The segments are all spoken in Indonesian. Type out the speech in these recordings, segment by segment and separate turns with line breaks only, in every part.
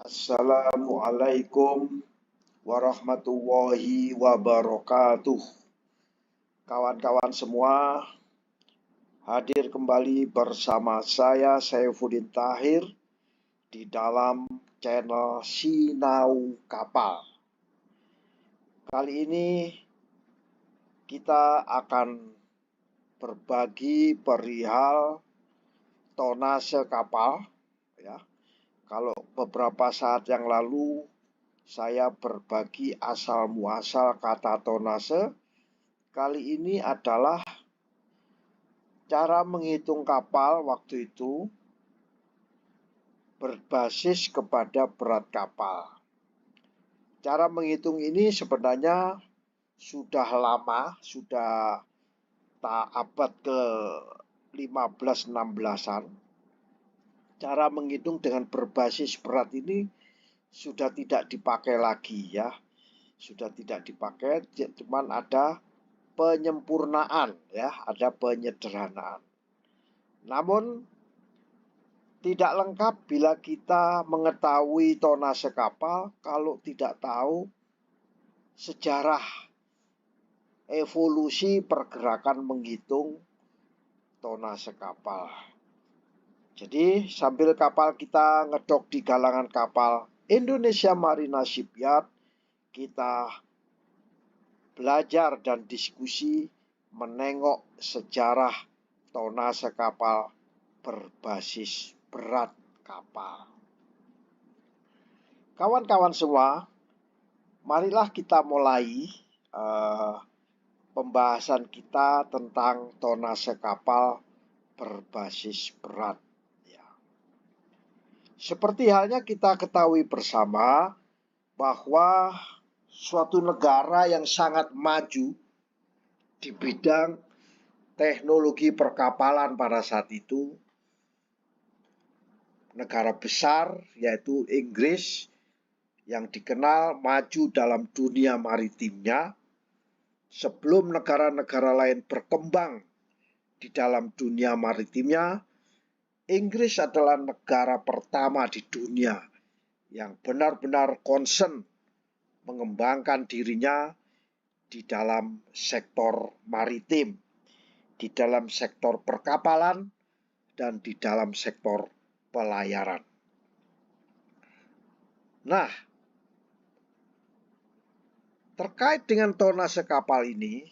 Assalamualaikum warahmatullahi wabarakatuh. Kawan-kawan semua, hadir kembali bersama saya Saifuddin Tahir di dalam channel Sinau Kapal. Kali ini kita akan berbagi perihal tonase kapal, ya. Kalau beberapa saat yang lalu saya berbagi asal muasal kata tonase, kali ini adalah cara menghitung kapal waktu itu berbasis kepada berat kapal. Cara menghitung ini sebenarnya sudah lama, sudah abad ke-15-16an. Cara menghitung dengan berbasis berat ini sudah tidak dipakai lagi, ya. Sudah tidak dipakai, cuman ada penyempurnaan, ya, ada penyederhanaan. Namun tidak lengkap bila kita mengetahui tonase kapal kalau tidak tahu sejarah evolusi pergerakan menghitung tonase kapal. Jadi sambil kapal kita ngedok di galangan kapal Indonesia Marina Shipyard, kita belajar dan diskusi menengok sejarah tonase kapal berbasis berat kapal. Kawan-kawan semua, marilah kita mulai pembahasan kita tentang tonase kapal berbasis berat. Seperti halnya kita ketahui bersama bahwa suatu negara yang sangat maju di bidang teknologi perkapalan pada saat itu, negara besar yaitu Inggris yang dikenal maju dalam dunia maritimnya sebelum negara-negara lain berkembang di dalam dunia maritimnya. Inggris adalah negara pertama di dunia yang benar-benar concern mengembangkan dirinya di dalam sektor maritim, di dalam sektor perkapalan, dan di dalam sektor pelayaran. Nah, terkait dengan tonase kapal ini,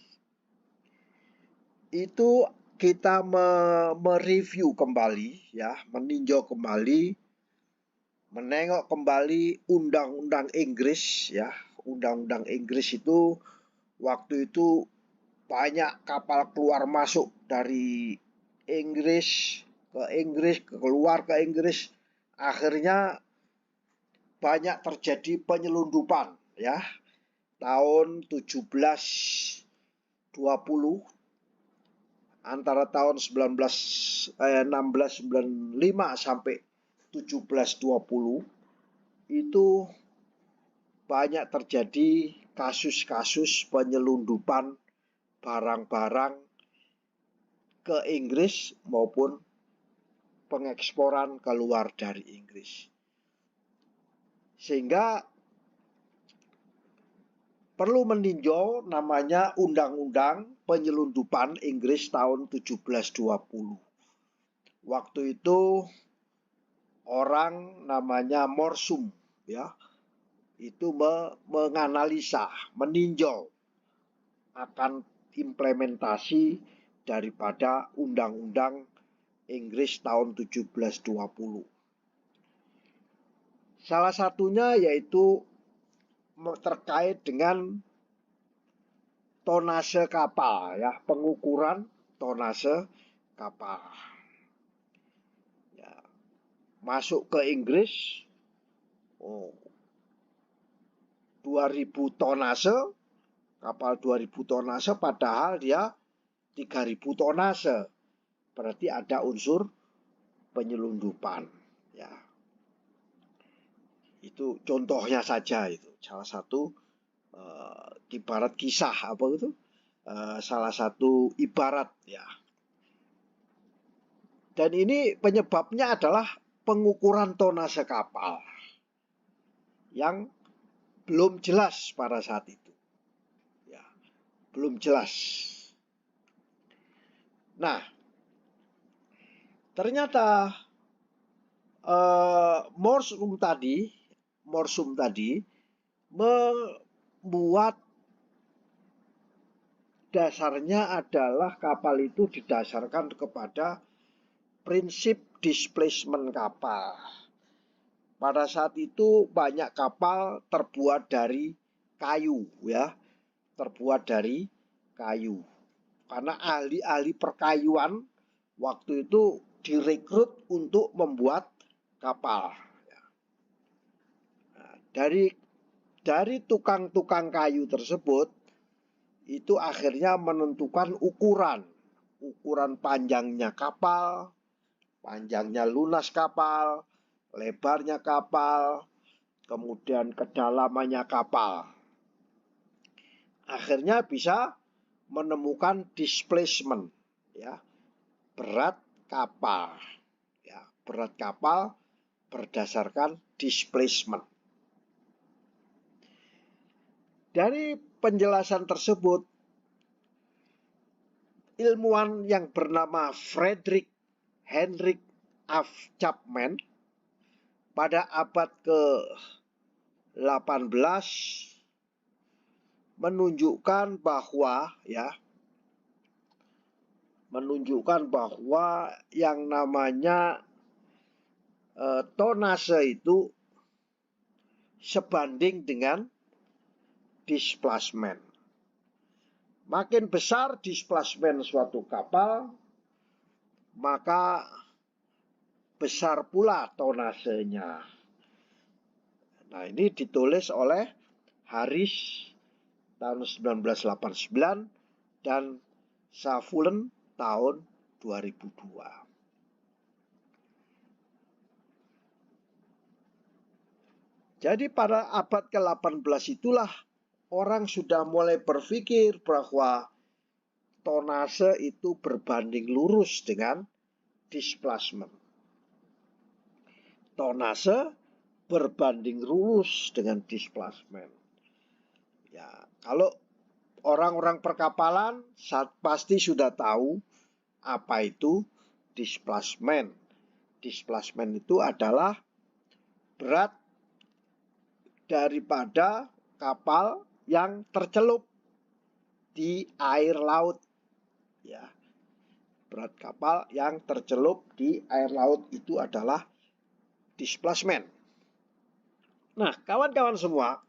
itu kita mereview kembali, ya, meninjau kembali, menengok kembali undang-undang Inggris, ya. Undang-undang Inggris itu waktu itu banyak kapal keluar masuk dari Inggris, keluar ke Inggris. Akhirnya banyak terjadi penyelundupan, ya. Tahun 1720, antara tahun 1695 sampai 1720 itu banyak terjadi kasus-kasus penyelundupan barang-barang ke Inggris maupun pengeksporan keluar dari Inggris. Sehingga perlu meninjau namanya Undang-Undang Penyelundupan Inggris tahun 1720. Waktu itu orang namanya Morsum, ya, itu menganalisa, meninjau akan implementasi daripada Undang-Undang Inggris tahun 1720. Salah satunya yaitu terkait dengan tonase kapal, ya, pengukuran tonase kapal. Ya, masuk ke Inggris, 2000 tonase, kapal 2000 tonase, padahal dia 3000 tonase. Berarti ada unsur penyelundupan, ya. Itu contohnya saja, itu salah satu ibarat kisah apa itu, salah satu ibarat, ya. Dan ini penyebabnya adalah pengukuran tonase kapal. yang belum jelas pada saat itu. Ya, belum jelas. Nah, ternyata Morsum tadi membuat dasarnya adalah kapal itu didasarkan kepada prinsip displacement kapal. Pada saat itu banyak kapal terbuat dari kayu, ya, terbuat dari kayu. Karena ahli-ahli perkayuan waktu itu direkrut untuk membuat kapal. Nah, dari tukang-tukang kayu tersebut itu akhirnya menentukan ukuran panjangnya kapal, panjangnya lunas kapal, lebarnya kapal, kemudian kedalamannya kapal. Akhirnya bisa menemukan displacement, ya, berat kapal, ya, berat kapal berdasarkan displacement. Dari penjelasan tersebut, ilmuwan yang bernama Frederick Heinrich F. Chapman pada abad ke-18 menunjukkan bahwa yang namanya tonase itu sebanding dengan displacement. Makin besar displacement suatu kapal, maka besar pula tonasenya. Nah, ini ditulis oleh Harris tahun 1989 dan Safulen tahun 2002. Jadi pada abad ke-18 itulah orang sudah mulai berpikir bahwa tonase itu berbanding lurus dengan displacement. Tonase berbanding lurus dengan displacement. Ya, kalau orang-orang perkapalan pasti sudah tahu apa itu displacement. Displacement itu adalah berat daripada kapal yang tercelup di air laut, ya. Berat kapal yang tercelup di air laut itu adalah displacement. Nah, kawan-kawan semua,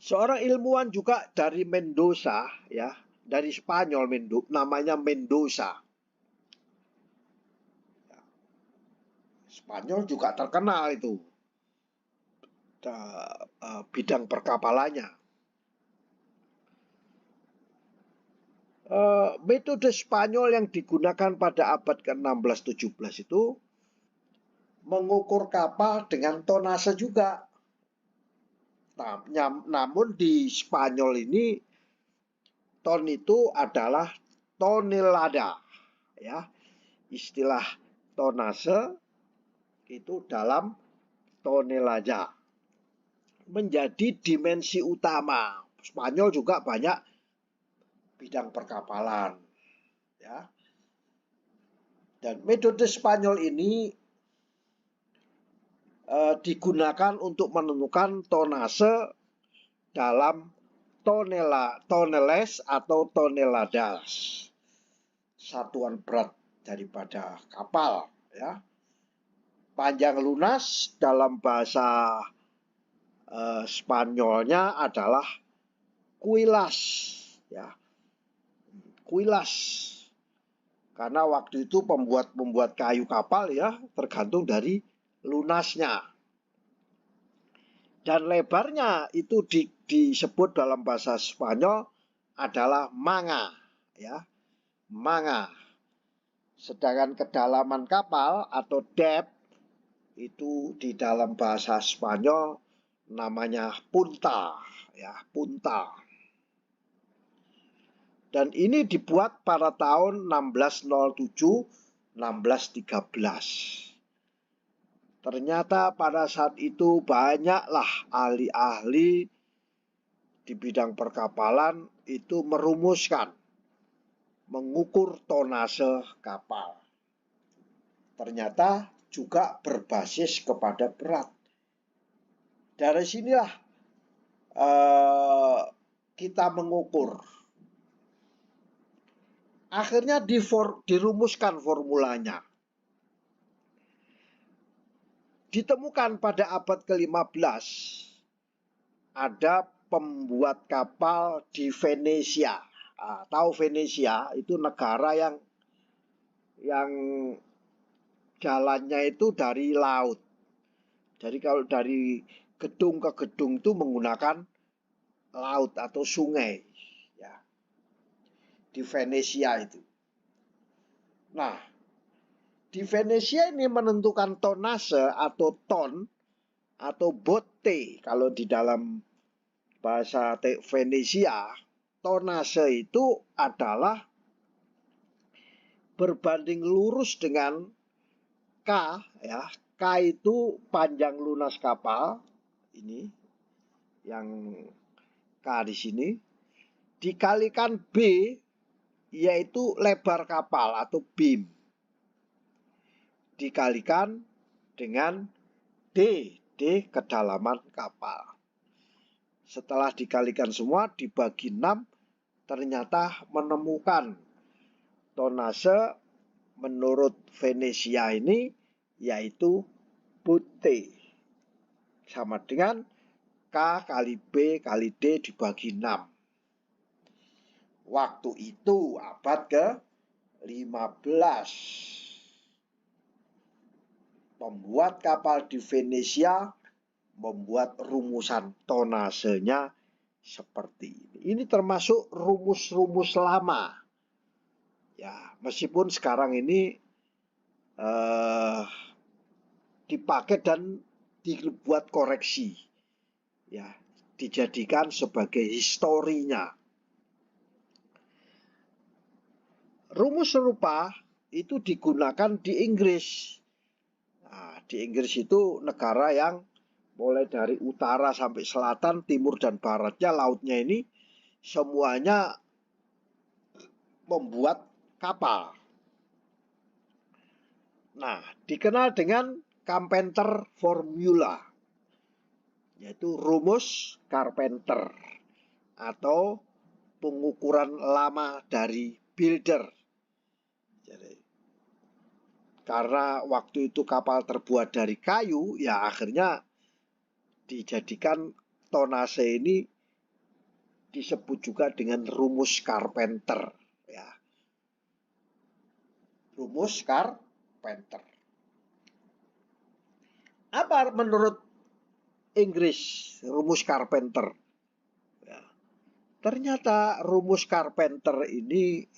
seorang ilmuwan juga dari Mendoza, ya, dari Spanyol, namanya Mendoza. Spanyol juga terkenal itu bidang perkapalannya. Metode Spanyol yang digunakan pada abad ke-16-17 itu mengukur kapal dengan tonase juga. Nah, namun di Spanyol ini ton itu adalah tonelada, ya. Istilah tonase itu dalam tonelada menjadi dimensi utama. Spanyol juga banyak bidang perkapalan, ya. Dan metode Spanyol ini digunakan untuk menentukan tonase dalam toneles atau toneladas, satuan berat daripada kapal, ya. Panjang lunas dalam bahasa Spanyolnya adalah cuilas, ya. Cuilas. Karena waktu itu pembuat kayu kapal, ya, tergantung dari lunasnya. Dan lebarnya itu disebut dalam bahasa Spanyol adalah manga, ya. Manga. Sedangkan kedalaman kapal atau depth itu di dalam bahasa Spanyol namanya punta, ya, punta. Dan ini dibuat pada tahun 1607-1613. Ternyata pada saat itu banyaklah ahli-ahli di bidang perkapalan itu merumuskan, mengukur tonase kapal. Ternyata juga berbasis kepada berat. Dari sinilah kita mengukur. Akhirnya dirumuskan formulanya. Ditemukan pada abad ke-15 ada pembuat kapal di Venesia. Tahu Venesia itu negara yang jalannya itu dari laut. Jadi kalau dari gedung ke gedung itu menggunakan laut atau sungai, ya. Di Venesia itu. Nah, di Venesia ini menentukan tonase atau ton atau botte. Kalau di dalam bahasa Venesia, tonase itu adalah berbanding lurus dengan K, ya. K itu panjang lunas kapal, ini yang K di sini, dikalikan B, yaitu lebar kapal atau beam, dikalikan dengan D kedalaman kapal. Setelah dikalikan semua dibagi 6, ternyata menemukan tonase menurut Venesia ini yaitu botte, sama dengan K kali B kali D dibagi 6. Waktu itu abad ke-15. Pembuat kapal di Venesia membuat rumusan tonasenya seperti ini. Ini termasuk rumus-rumus lama. Ya, meskipun sekarang ini dipakai dan dibuat koreksi. Ya, dijadikan sebagai historinya. Rumus serupa itu digunakan di Inggris. Nah, di Inggris itu negara yang mulai dari utara sampai selatan, timur dan baratnya, lautnya ini semuanya membuat kapal. Nah, dikenal dengan Carpenter Formula, yaitu rumus Carpenter atau pengukuran lama dari builder. Jadi, karena waktu itu kapal terbuat dari kayu, ya akhirnya dijadikan tonase ini disebut juga dengan rumus Carpenter, ya. Rumus Carpenter. Apa menurut Inggris rumus Carpenter? Ya. Ternyata rumus Carpenter ini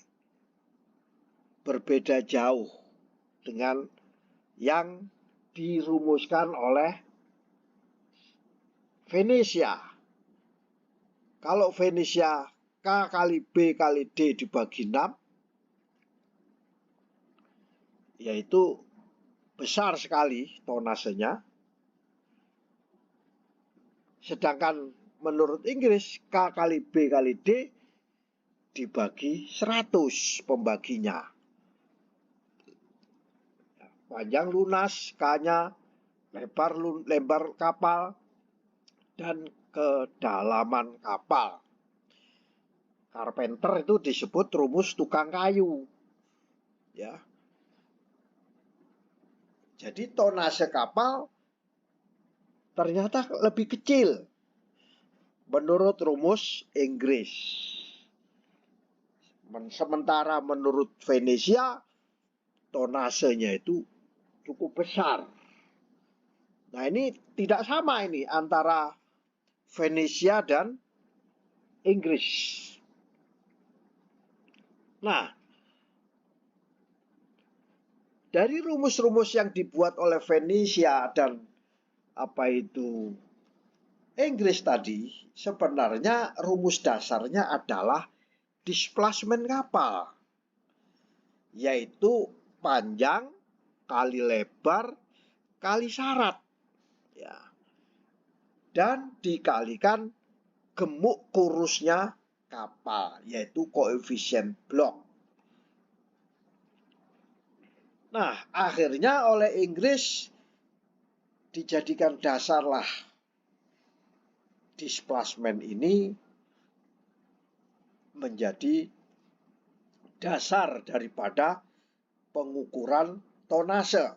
berbeda jauh dengan yang dirumuskan oleh Venesia. Kalau Venesia K kali B kali D dibagi 6, yaitu besar sekali tonasenya. Sedangkan menurut Inggris K kali B kali D dibagi 100 pembaginya. Panjang lunas K-nya, lebar kapal, dan kedalaman kapal. Carpenter itu disebut rumus tukang kayu, ya. Jadi tonase kapal ternyata lebih kecil menurut rumus Inggris. Sementara menurut Venesia tonasenya itu cukup besar. Nah, ini tidak sama ini antara Venesia dan Inggris. Nah, dari rumus-rumus yang dibuat oleh Venesia dan Inggris tadi, sebenarnya rumus dasarnya adalah displacement kapal, yaitu panjang kali lebar kali syarat, ya, dan dikalikan gemuk kurusnya kapal, yaitu koefisien Bloch. Nah, akhirnya oleh Inggris dijadikan dasarlah displacement ini menjadi dasar daripada pengukuran tonase.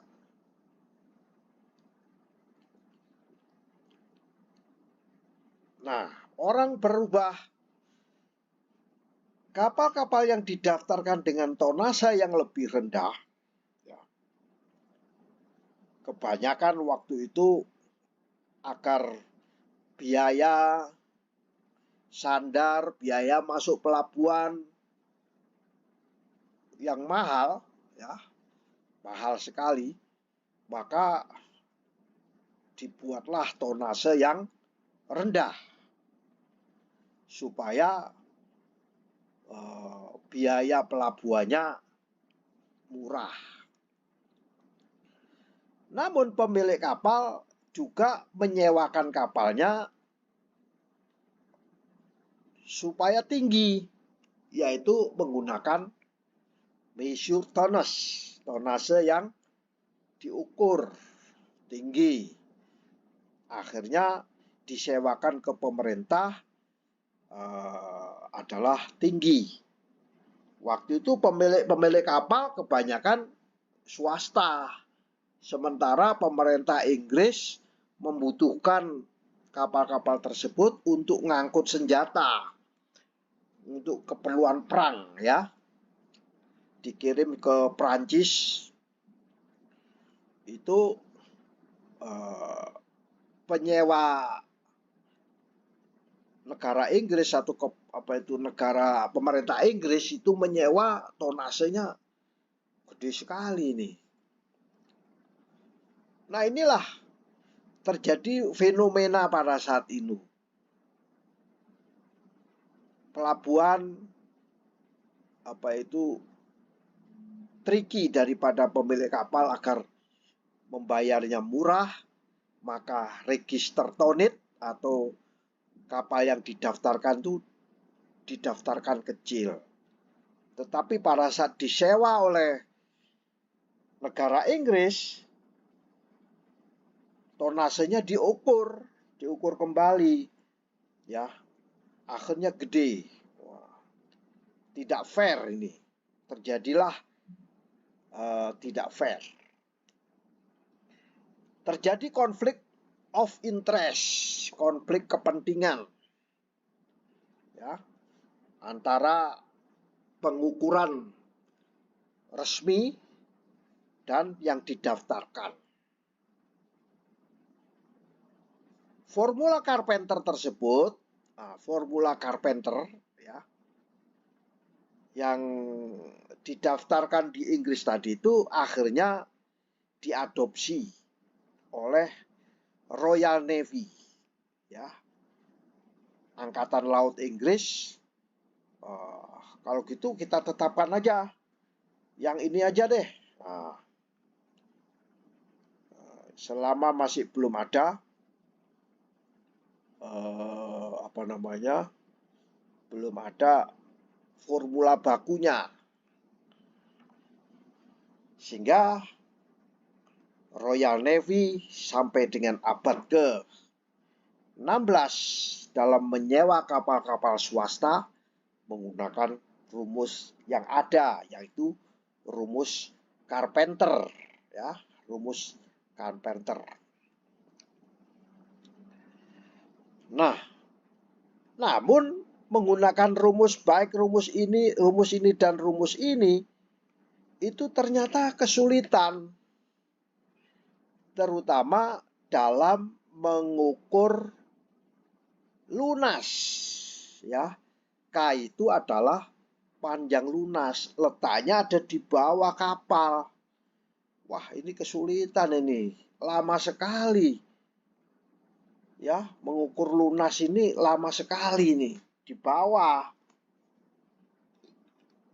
Nah, orang berubah. Kapal-kapal yang didaftarkan dengan tonase yang lebih rendah, ya, kebanyakan waktu itu akar biaya sandar, biaya masuk pelabuhan yang mahal, ya, mahal sekali, maka dibuatlah tonase yang rendah supaya biaya pelabuhannya murah. Namun pemilik kapal juga menyewakan kapalnya supaya tinggi, yaitu menggunakan measure tonnage, tonase yang diukur tinggi. Akhirnya disewakan ke pemerintah adalah tinggi. Waktu itu pemilik kapal kebanyakan swasta, sementara pemerintah Inggris membutuhkan kapal-kapal tersebut untuk ngangkut senjata, untuk keperluan perang, ya, dikirim ke Prancis. Itu penyewa negara Inggris atau negara pemerintah Inggris itu menyewa tonasenya gede sekali nih. Nah, inilah terjadi fenomena pada saat itu. Pelabuhan tricky daripada pemilik kapal agar membayarnya murah, maka register tonit atau kapal yang didaftarkan itu didaftarkan kecil. Tetapi pada saat disewa oleh negara Inggris, tonasenya diukur kembali, ya, akhirnya gede. Wah, tidak fair ini, terjadilah tidak fair. Terjadi konflik of interest, konflik kepentingan, ya, antara pengukuran resmi dan yang didaftarkan. Formula Carpenter tersebut, formula Carpenter, ya, yang didaftarkan di Inggris tadi itu akhirnya diadopsi oleh Royal Navy, ya, Angkatan Laut Inggris. Kalau gitu kita tetapkan aja yang ini aja deh. Selama masih belum ada belum ada formula bakunya, sehingga Royal Navy sampai dengan abad ke-16 dalam menyewa kapal-kapal swasta menggunakan rumus yang ada, yaitu rumus Carpenter, ya, rumus Carpenter. Nah, namun menggunakan rumus ini dan rumus ini itu ternyata kesulitan, terutama dalam mengukur lunas, ya. K itu adalah panjang lunas, letaknya ada di bawah kapal. Wah, ini kesulitan ini, lama sekali, ya, mengukur lunas ini lama sekali nih, di bawah.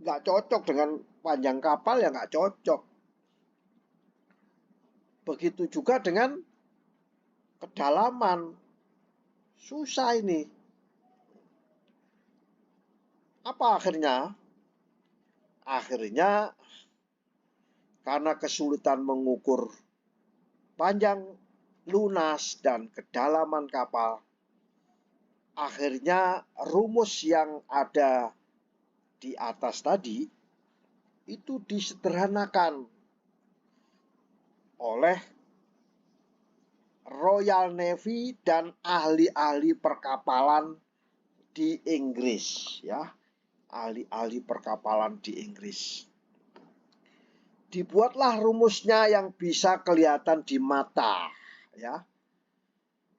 Nggak cocok dengan panjang kapal, ya nggak cocok. Begitu juga dengan kedalaman. Susah ini. Apa akhirnya? Akhirnya karena kesulitan mengukur panjang, lunas, dan kedalaman kapal, akhirnya rumus yang ada di atas tadi itu disederhanakan oleh Royal Navy dan ahli-ahli perkapalan di Inggris, ya. Ahli-ahli perkapalan di Inggris. Dibuatlah rumusnya yang bisa kelihatan di mata, ya.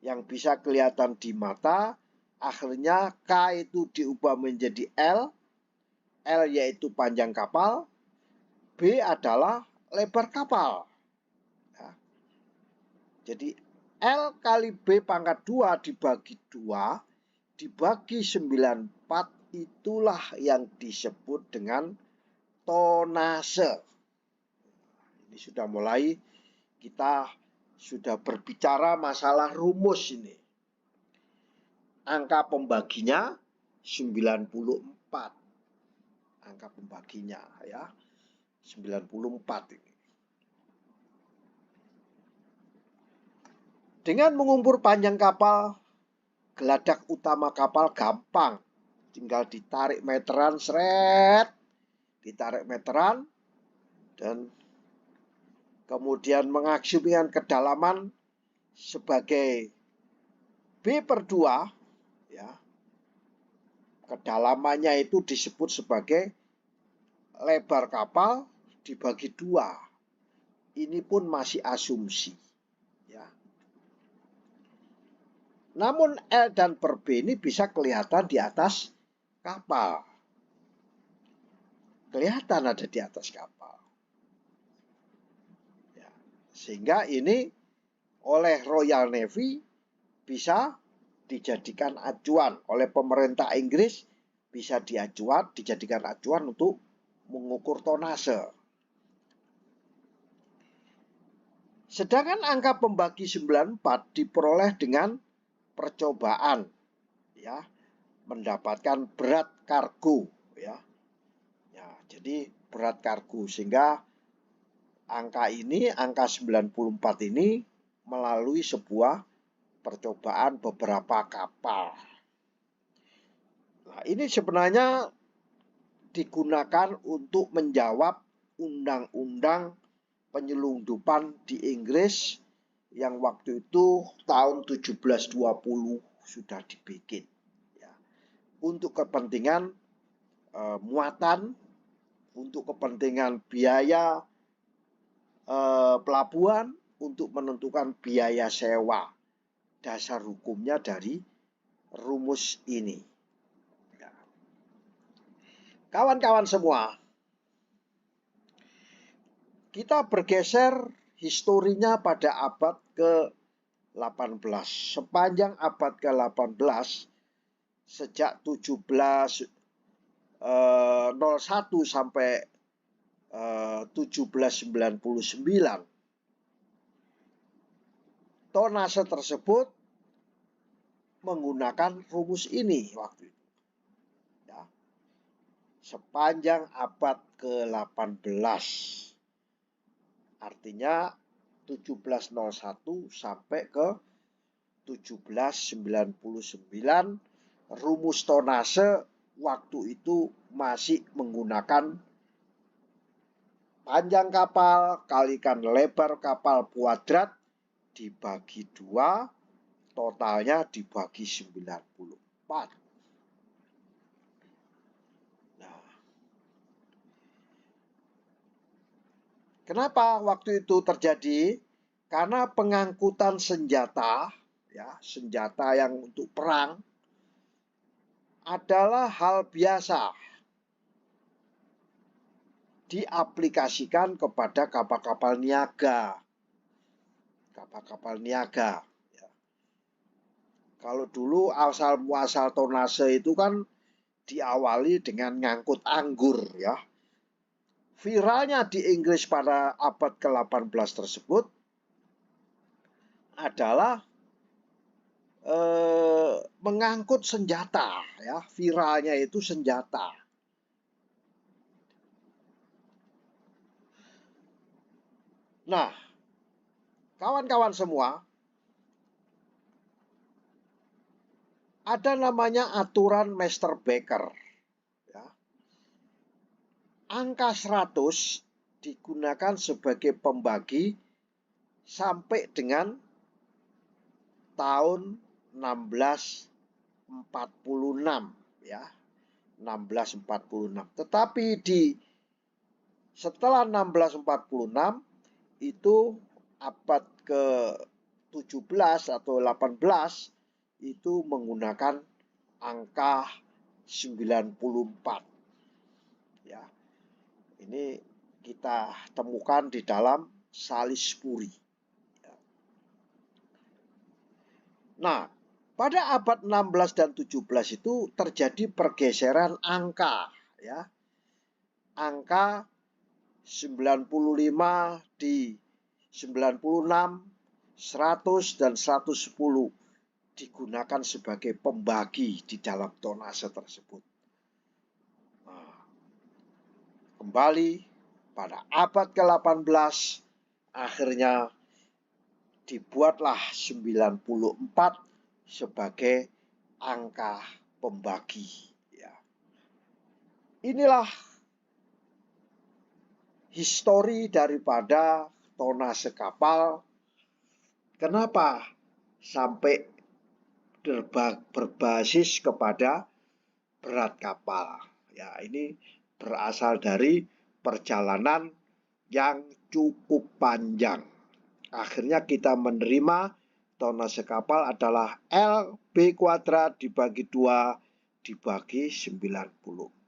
Yang bisa kelihatan di mata, akhirnya K itu diubah menjadi L. L yaitu panjang kapal, B adalah lebar kapal. Ya. Jadi L kali B pangkat 2 dibagi 2 dibagi 94, itulah yang disebut dengan tonase. Ini sudah mulai, kita sudah berbicara masalah rumus ini. Angka pembaginya 94. Angka pembaginya, ya. 94 ini. Dengan mengukur panjang kapal, geladak utama kapal gampang. Tinggal ditarik meteran, seret. Ditarik meteran. Dan kemudian mengasumsikan kedalaman sebagai B/2, ya. Kedalamannya itu disebut sebagai lebar kapal dibagi 2. Ini pun masih asumsi, ya. Namun L dan per B ini bisa kelihatan di atas kapal. Kelihatan ada di atas kapal. Ya. Sehingga ini oleh Royal Navy bisa dijadikan acuan oleh pemerintah Inggris, bisa dijadikan acuan untuk mengukur tonase. Sedangkan angka pembagi 94 diperoleh dengan percobaan, ya, mendapatkan berat kargo, ya. Ya, jadi berat kargo, sehingga angka 94 ini melalui sebuah percobaan beberapa kapal. Nah, ini sebenarnya digunakan untuk menjawab undang-undang penyelundupan di Inggris yang waktu itu tahun 1720 sudah dibikin, ya. Untuk kepentingan muatan, untuk kepentingan biaya pelabuhan, untuk menentukan biaya sewa. Dasar hukumnya dari rumus ini. Kawan-kawan semua, kita bergeser historinya pada abad ke-18. Sepanjang abad ke-18, sejak 1701 sampai 1799, tonase tersebut menggunakan rumus ini waktu itu. Ya. Sepanjang abad ke-18. Artinya 1701 sampai ke 1799, rumus tonase waktu itu masih menggunakan panjang kapal kalikan lebar kapal kuadrat dibagi 2, totalnya dibagi 94. Nah, kenapa waktu itu terjadi? Karena pengangkutan senjata, ya, senjata yang untuk perang adalah hal biasa diaplikasikan kepada kapal-kapal niaga. Kapal-kapal niaga. Ya. Kalau dulu asal muasal tonase itu kan diawali dengan ngangkut anggur, ya. Viralnya di Inggris pada abad ke-18 tersebut adalah mengangkut senjata, ya, viralnya itu senjata. Nah, kawan-kawan semua, ada namanya aturan Master Baker, ya. Angka 100 digunakan sebagai pembagi sampai dengan tahun 1646, ya. 1646. Tetapi setelah 1646 itu abad ke-17 atau 18 itu menggunakan angka 94. Ya. Ini kita temukan di dalam Salisbury. Nah, pada abad 16 dan 17 itu terjadi pergeseran angka, ya. Angka 95 di 96, 100 dan 110 digunakan sebagai pembagi di dalam tonase tersebut. Nah, kembali pada abad ke-18 akhirnya dibuatlah 94 sebagai angka pembagi, ya. Inilah histori daripada tonase kapal. Kenapa sampai berbasis kepada berat kapal? Ya, ini berasal dari perjalanan yang cukup panjang. Akhirnya kita menerima tonase kapal adalah LB kuadrat dibagi 2 dibagi 94.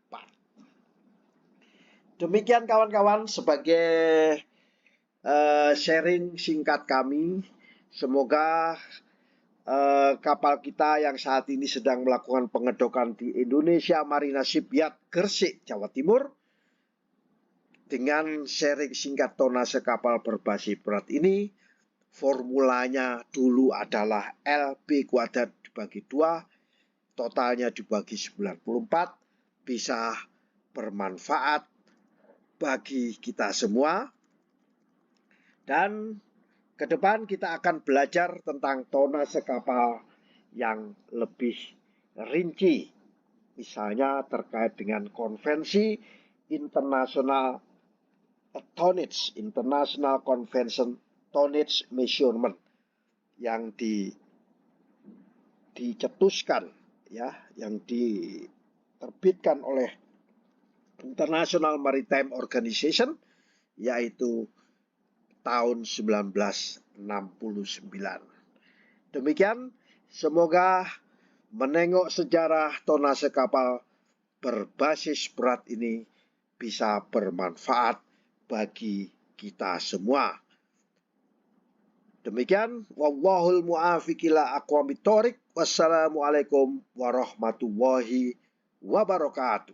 Demikian kawan-kawan sebagai sharing singkat kami. Semoga kapal kita yang saat ini sedang melakukan pengedokan di Indonesia Marina Shipyard Gresik, Jawa Timur, dengan sharing singkat tonase kapal berbasis berat ini, formulanya dulu adalah LB kuadrat dibagi 2, totalnya dibagi 94, bisa bermanfaat bagi kita semua. Dan ke depan kita akan belajar tentang tonase kapal yang lebih rinci, misalnya terkait dengan konvensi internasional tonnage, International Convention Tonnage Measurement yang dicetuskan, ya, yang diterbitkan oleh International Maritime Organization, yaitu tahun 1969. Demikian, semoga menengok sejarah tonase kapal berbasis berat ini bisa bermanfaat bagi kita semua. Demikian, wallahul muwaffiq ila aqwamit thoriq. Wassalamualaikum warahmatullahi wabarakatuh.